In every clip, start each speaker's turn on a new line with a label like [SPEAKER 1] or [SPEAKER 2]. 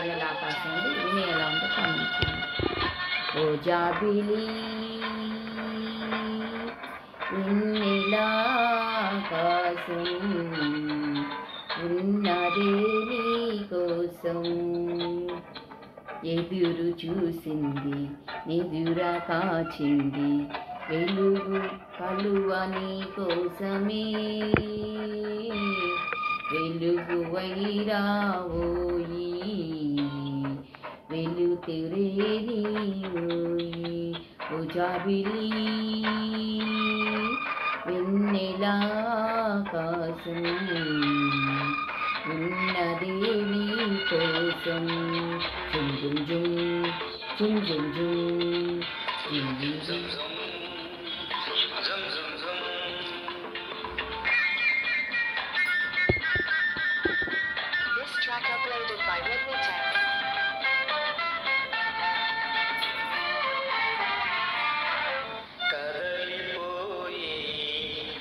[SPEAKER 1] వెన్నెల ఆకాశం ఉంది. విని ఎలా ఉందో కామెంట్ చేయండి. ఓ జాబిలి వెన్నెల ఆకాశం ఉన్నదే నీ కోసం, ఎదురు చూసింది ఎదురా కాచింది వెలుగు కలువ నీ కోసమే, వెలుగు వైరావోయి వెలుతురే నీవోయి. ఓ జాబిలి వెన్నెల ఆకాశం ఉన్నదే నీ కోసం, జుమ్ జుమ్ జుమ్ జుమ్ జుమ్ జుమ్ జుమ్ జుమ్ జుమ్.
[SPEAKER 2] This track uploaded by Redmi Tech.
[SPEAKER 3] కదలిపోయి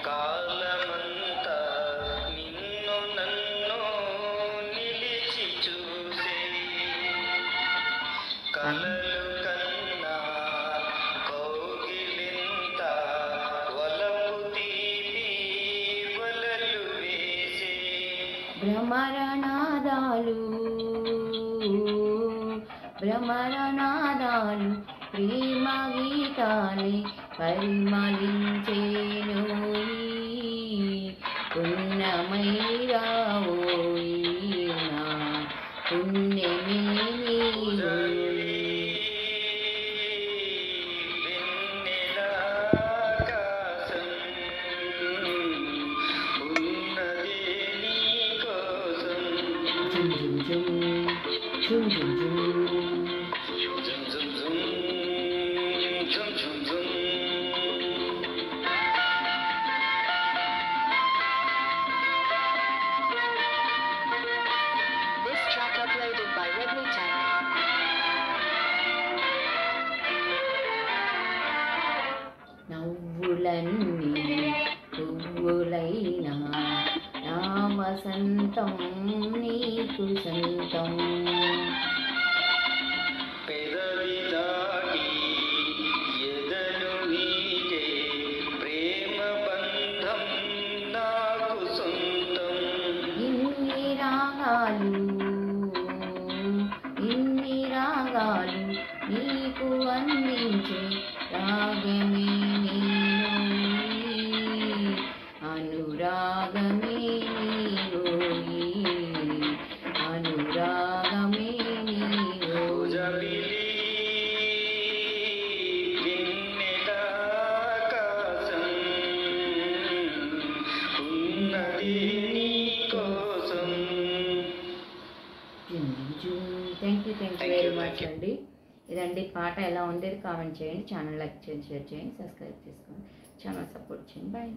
[SPEAKER 3] కాలమంతా నిన్ను నన్ను నిలిచి చూసే, కలలు కన్నా కౌగిలింత వలపు తీపి వలలు వేసే,
[SPEAKER 1] భ్రమరనాదాలు భ్రమరనాదాలు ప్రేమ గీతాన్ని పరిమళించేను, పుణ్యమైరావోయి నా పుణ్యమే నీవోయి.
[SPEAKER 3] వెన్నెల ఆకాశం ఉన్నదే నీ కోసం,
[SPEAKER 1] జుమ్ జుమ్ జుమ్ జుమ్ జుమ్ జుమ్.
[SPEAKER 3] జుమ్ జుమ్ జుమ్ జుమ్ జుమ్ జుమ్.
[SPEAKER 2] This track uploaded by Redmi Tech.
[SPEAKER 1] నవ్వులన్నీ పువ్వులైనా నా వసంతం నీకు సొంతం,
[SPEAKER 3] పెదవి దాటి ఎదను నీటే ప్రేమ బంధం నాకు సొంతం,
[SPEAKER 1] ఇన్ని రాగాలు నీకు అందించే రాగమే నీవోయి, అనురాగమే నీవోయి, అనురాగమే నీవోయి.
[SPEAKER 3] జాబిలి వెన్నెల ఆకాశం ఉన్నది నీ కోసం.
[SPEAKER 1] థ్యాంక్ యూ వెరీ మచ్ అండి. ఇదండి పాట ఎలా ఉంది కామెంట్ చేయండి, ఛానల్ లైక్ చేయండి, షేర్ చేయండి, సబ్స్క్రైబ్ చేసుకోండి, ఛానల్ సపోర్ట్ చేయండి. బాయ్.